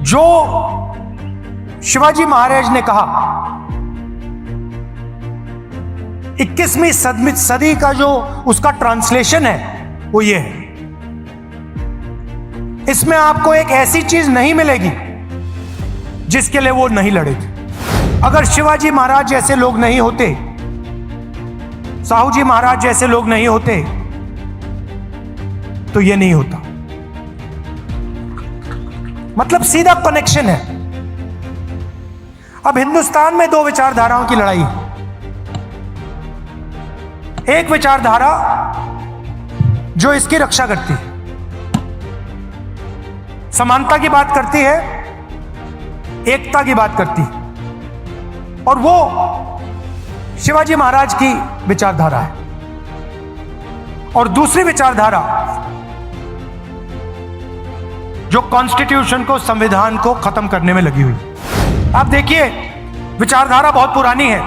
जो शिवाजी महाराज ने कहा 21वीं सदी का जो उसका ट्रांसलेशन है वो ये है। इसमें आपको एक ऐसी चीज नहीं मिलेगी जिसके लिए वो नहीं लड़े थे। अगर शिवाजी महाराज जैसे लोग नहीं होते, साहू जी महाराज जैसे लोग नहीं होते, तो ये नहीं होता। मतलब सीधा कनेक्शन है। अब हिंदुस्तान में दो विचारधाराओं की लड़ाई है। एक विचारधारा जो इसकी रक्षा करती है, समानता की बात करती है, एकता की बात करती है, और वो शिवाजी महाराज की विचारधारा है। और दूसरी विचारधारा जो कॉन्स्टिट्यूशन को, संविधान को खत्म करने में लगी हुई। आप देखिए, विचारधारा बहुत पुरानी है।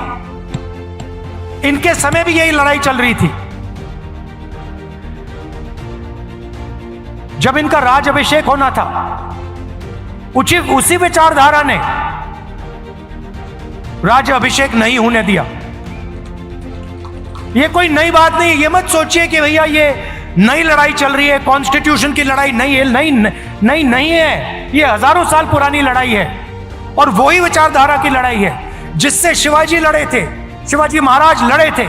इनके समय भी यही लड़ाई चल रही थी। जब इनका राज अभिषेक होना था, उसी विचारधारा ने राज्य अभिषेक नहीं होने दिया। ये कोई नई बात नहीं। ये मत सोचिए कि भैया ये नई लड़ाई चल रही है, कॉन्स्टिट्यूशन की लड़ाई नहीं है। नहीं है, ये हजारों साल पुरानी लड़ाई है। और वही विचारधारा की लड़ाई है जिससे शिवाजी लड़े थे, शिवाजी महाराज लड़े थे।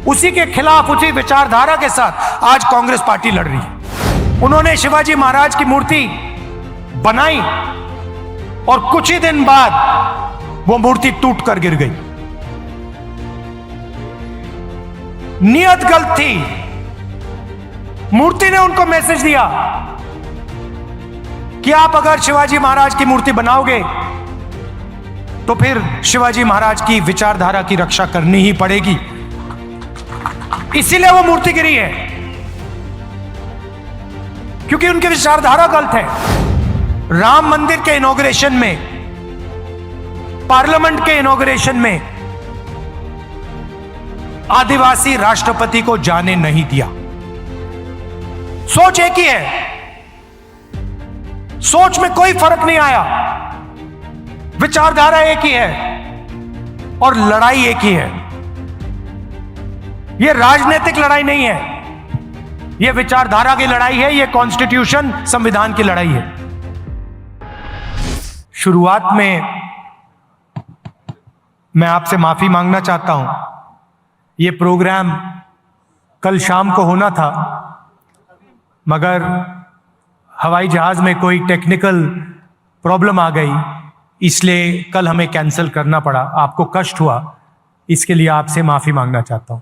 उसी के खिलाफ, उसी विचारधारा के साथ आज कांग्रेस पार्टी लड़ रही है। उन्होंने शिवाजी महाराज की मूर्ति बनाई और कुछ ही दिन बाद वो मूर्ति टूट कर गिर गई। नियत गलत थी। मूर्ति ने उनको मैसेज दिया कि आप अगर शिवाजी महाराज की मूर्ति बनाओगे तो फिर शिवाजी महाराज की विचारधारा की रक्षा करनी ही पड़ेगी। इसीलिए वो मूर्ति गिरी है, क्योंकि उनकी विचारधारा गलत है। राम मंदिर के इनॉग्रेशन में, पार्लियामेंट के इनॉग्रेशन में आदिवासी राष्ट्रपति को जाने नहीं दिया। सोच एक ही है, सोच में कोई फर्क नहीं आया। विचारधारा एक ही है और लड़ाई एक ही है। यह राजनीतिक लड़ाई नहीं है, यह विचारधारा की लड़ाई है, यह कॉन्स्टिट्यूशन, संविधान की लड़ाई है। शुरुआत में मैं आपसे माफी मांगना चाहता हूं। यह प्रोग्राम कल शाम को होना था, मगर हवाई जहाज में कोई टेक्निकल प्रॉब्लम आ गई, इसलिए कल हमें कैंसिल करना पड़ा। आपको कष्ट हुआ, इसके लिए आपसे माफी मांगना चाहता हूं।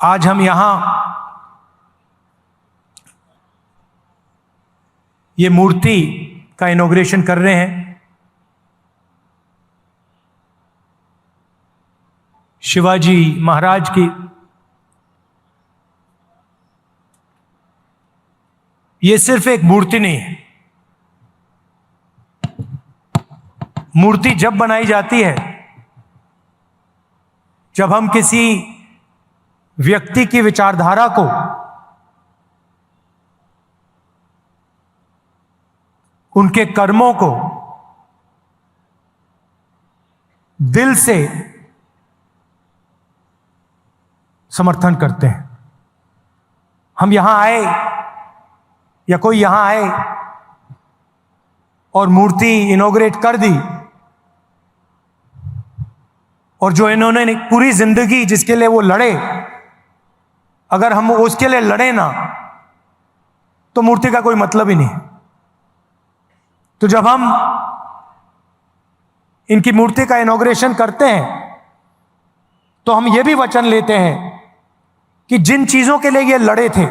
आज हम यहां ये मूर्ति का इनॉग्रेशन कर रहे हैं। शिवाजी महाराज की। ये सिर्फ एक मूर्ति नहीं है। मूर्ति जब बनाई जाती है, जब हम किसी व्यक्ति की विचारधारा को, उनके कर्मों को दिल से समर्थन करते हैं। हम यहां आए या कोई यहां आए और मूर्ति इनॉग्रेट कर दी, और जो इन्होंने पूरी जिंदगी जिसके लिए वो लड़े, अगर हम उसके लिए लड़े ना, तो मूर्ति का कोई मतलब ही नहीं। तो जब हम इनकी मूर्ति का इनॉग्रेशन करते हैं, तो हम ये भी वचन लेते हैं कि जिन चीजों के लिए ये लड़े थे,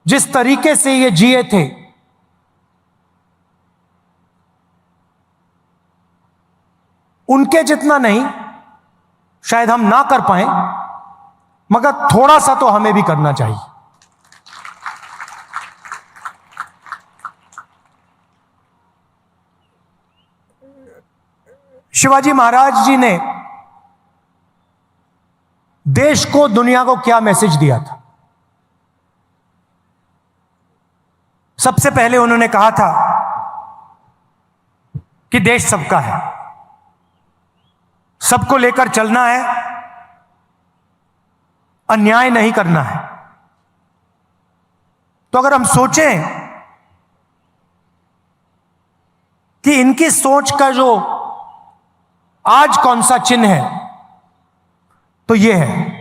जिस तरीके से ये जिए थे, उनके जितना नहीं, शायद हम ना कर पाए, मगर थोड़ा सा तो हमें भी करना चाहिए। शिवाजी महाराज जी ने देश को, दुनिया को क्या मैसेज दिया था? सबसे पहले उन्होंने कहा था कि देश सबका है, सबको लेकर चलना है, अन्याय नहीं करना है। तो अगर हम सोचें कि इनकी सोच का जो आज कौन सा चिन्ह है, तो यह है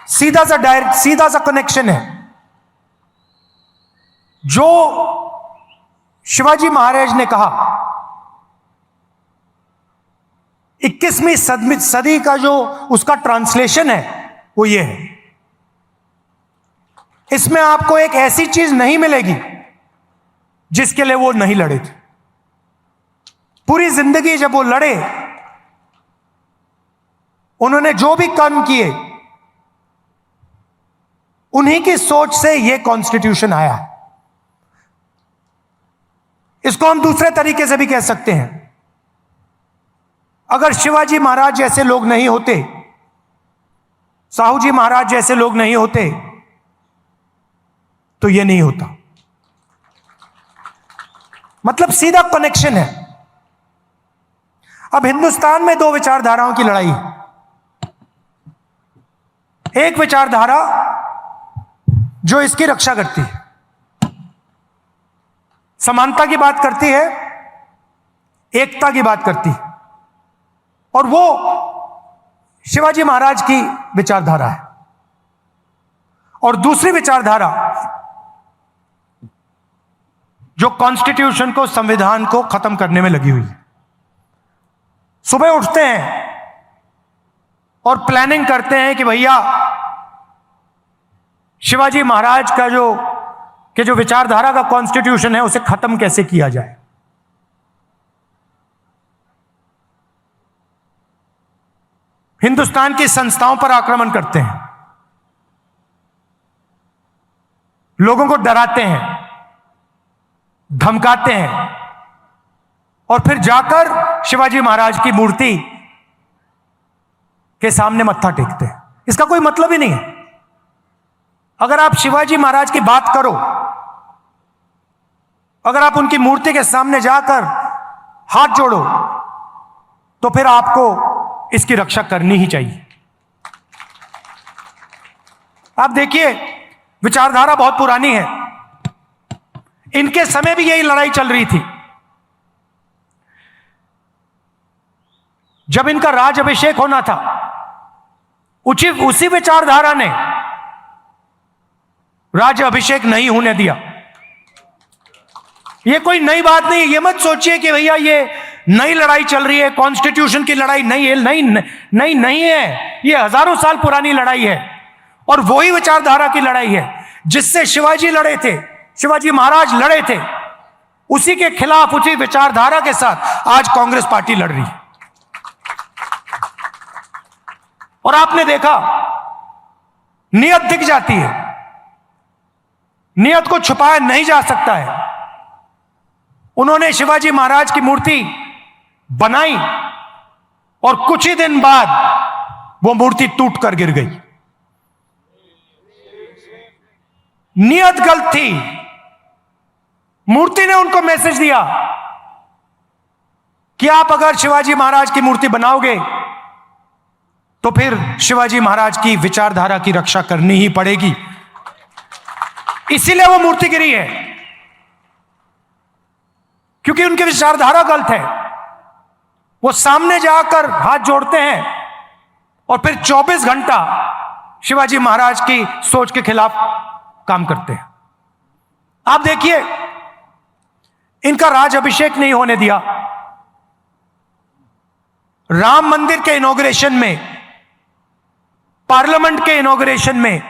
सीधा सा कनेक्शन है। जो शिवाजी महाराज ने कहा 21वीं सदी का जो उसका ट्रांसलेशन है वो ये है। इसमें आपको एक ऐसी चीज नहीं मिलेगी जिसके लिए वो नहीं लड़े थे। पूरी जिंदगी जब वो लड़े, उन्होंने जो भी कर्म किए, उन्हीं की सोच से ये कॉन्स्टिट्यूशन आया है। इसको हम दूसरे तरीके से भी कह सकते हैं, अगर शिवाजी महाराज जैसे लोग नहीं होते, साहू जी महाराज जैसे लोग नहीं होते, तो ये नहीं होता। मतलब सीधा कनेक्शन है। अब हिंदुस्तान में दो विचारधाराओं की लड़ाई है। एक विचारधारा जो इसकी रक्षा करती है, समानता की बात करती है, एकता की बात करती है, और वो शिवाजी महाराज की विचारधारा है। और दूसरी विचारधारा जो कॉन्स्टिट्यूशन को, संविधान को खत्म करने में लगी हुई है। सुबह उठते हैं और प्लानिंग करते हैं कि भैया शिवाजी महाराज का जो विचारधारा का कॉन्स्टिट्यूशन है उसे खत्म कैसे किया जाए। हिंदुस्तान की संस्थाओं पर आक्रमण करते हैं, लोगों को डराते हैं, धमकाते हैं, और फिर जाकर शिवाजी महाराज की मूर्ति के सामने मत्था टेकते हैं। इसका कोई मतलब ही नहीं है। अगर आप शिवाजी महाराज की बात करो, अगर आप उनकी मूर्ति के सामने जाकर हाथ जोड़ो, तो फिर आपको इसकी रक्षा करनी ही चाहिए। आप देखिए, विचारधारा बहुत पुरानी है। इनके समय भी यही लड़ाई चल रही थी। जब इनका राज अभिषेक होना था, उसी विचारधारा ने राज अभिषेक नहीं होने दिया। यह कोई नई बात नहीं। यह मत सोचिए कि भैया ये नई लड़ाई चल रही है, कॉन्स्टिट्यूशन की लड़ाई नहीं है। यह हजारों साल पुरानी लड़ाई है, और वही विचारधारा की लड़ाई है जिससे शिवाजी लड़े थे, शिवाजी महाराज लड़े थे। उसी के खिलाफ, उसी विचारधारा के साथ आज कांग्रेस पार्टी लड़ रही है। और आपने देखा, नियत दिख जाती है, नियत को छुपाया नहीं जा सकता है। उन्होंने शिवाजी महाराज की मूर्ति बनाई और कुछ ही दिन बाद वो मूर्ति टूट कर गिर गई। नियत गलत थी। मूर्ति ने उनको मैसेज दिया कि आप अगर शिवाजी महाराज की मूर्ति बनाओगे तो फिर शिवाजी महाराज की विचारधारा की रक्षा करनी ही पड़ेगी। इसीलिए वो मूर्ति गिरी है, क्योंकि उनकी विचारधारा गलत है। वो सामने जाकर हाथ जोड़ते हैं और फिर 24 घंटा शिवाजी महाराज की सोच के खिलाफ काम करते हैं। आप देखिए, इनका राज अभिषेक नहीं होने दिया। राम मंदिर के इनॉग्रेशन में, पार्लियामेंट के इनॉग्रेशन में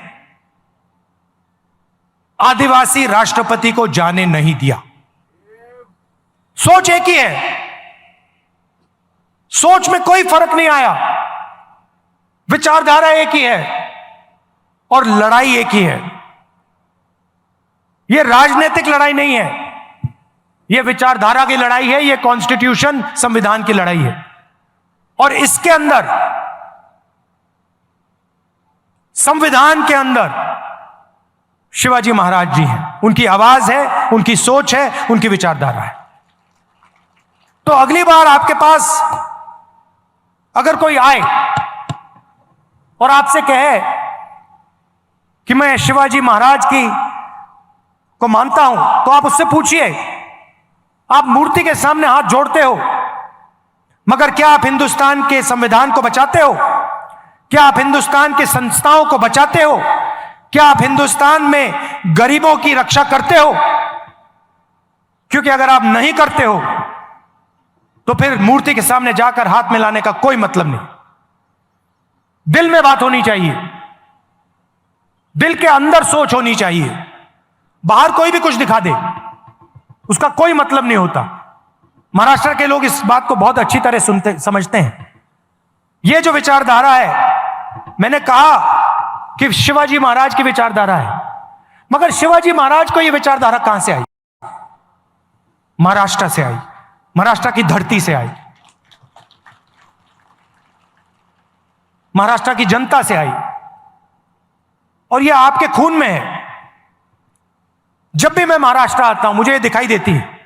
आदिवासी राष्ट्रपति को जाने नहीं दिया। सोच एक ही है, सोच में कोई फर्क नहीं आया, विचारधारा एक ही है और लड़ाई एक ही है। यह राजनीतिक लड़ाई नहीं है, यह विचारधारा की लड़ाई है, यह कॉन्स्टिट्यूशन, संविधान की लड़ाई है। और इसके अंदर, संविधान के अंदर शिवाजी महाराज जी हैं, उनकी आवाज है, उनकी सोच है, उनकी विचारधारा है। तो अगली बार आपके पास अगर कोई आए और आपसे कहे कि मैं शिवाजी महाराज की को मानता हूं, तो आप उससे पूछिए, आप मूर्ति के सामने हाथ जोड़ते हो, मगर क्या आप हिंदुस्तान के संविधान को बचाते हो? क्या आप हिंदुस्तान की संस्थाओं को बचाते हो? क्या आप हिंदुस्तान में गरीबों की रक्षा करते हो? क्योंकि अगर आप नहीं करते हो तो फिर मूर्ति के सामने जाकर हाथ मिलाने का कोई मतलब नहीं। दिल में बात होनी चाहिए, दिल के अंदर सोच होनी चाहिए। बाहर कोई भी कुछ दिखा दे, उसका कोई मतलब नहीं होता। महाराष्ट्र के लोग इस बात को बहुत अच्छी तरह समझते हैं। यह जो विचारधारा है, मैंने कहा कि शिवाजी महाराज की विचारधारा है, मगर शिवाजी महाराज को यह विचारधारा कहां से आई? महाराष्ट्र से आई, महाराष्ट्र की धरती से आई, महाराष्ट्र की जनता से आई, और यह आपके खून में है। जब भी मैं महाराष्ट्र आता हूं, मुझे यह दिखाई देती है,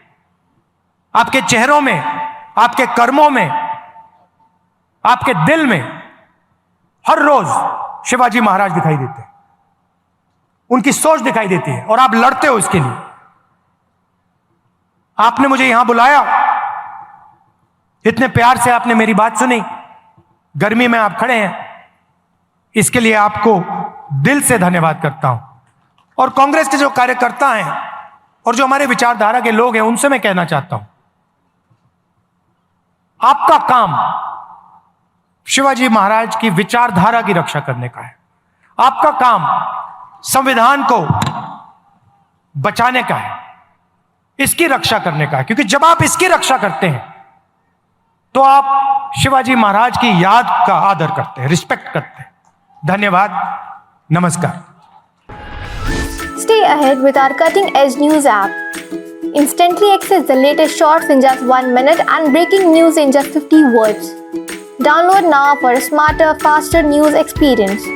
आपके चेहरों में, आपके कर्मों में, आपके दिल में हर रोज शिवाजी महाराज दिखाई देते हैं, उनकी सोच दिखाई देती है, और आप लड़ते हो इसके लिए। आपने मुझे यहां बुलाया, इतने प्यार से आपने मेरी बात सुनी, गर्मी में आप खड़े हैं, इसके लिए आपको दिल से धन्यवाद करता हूं। और कांग्रेस के जो कार्यकर्ता हैं और जो हमारे विचारधारा के लोग हैं, उनसे मैं कहना चाहता हूं, आपका काम शिवाजी महाराज की विचारधारा की रक्षा करने का है। आपका काम संविधान को बचाने का है, इसकी रक्षा करने का है। क्योंकि जब आप इसकी रक्षा करते हैं तो आप शिवाजी महाराज की याद का आदर करते हैं, रिस्पेक्ट करते हैं। धन्यवाद, नमस्कार। Stay ahead with our cutting-edge news app. Instantly access the latest shorts in just 1 minute and breaking news in just 50 words. Download now for a smarter, faster news experience.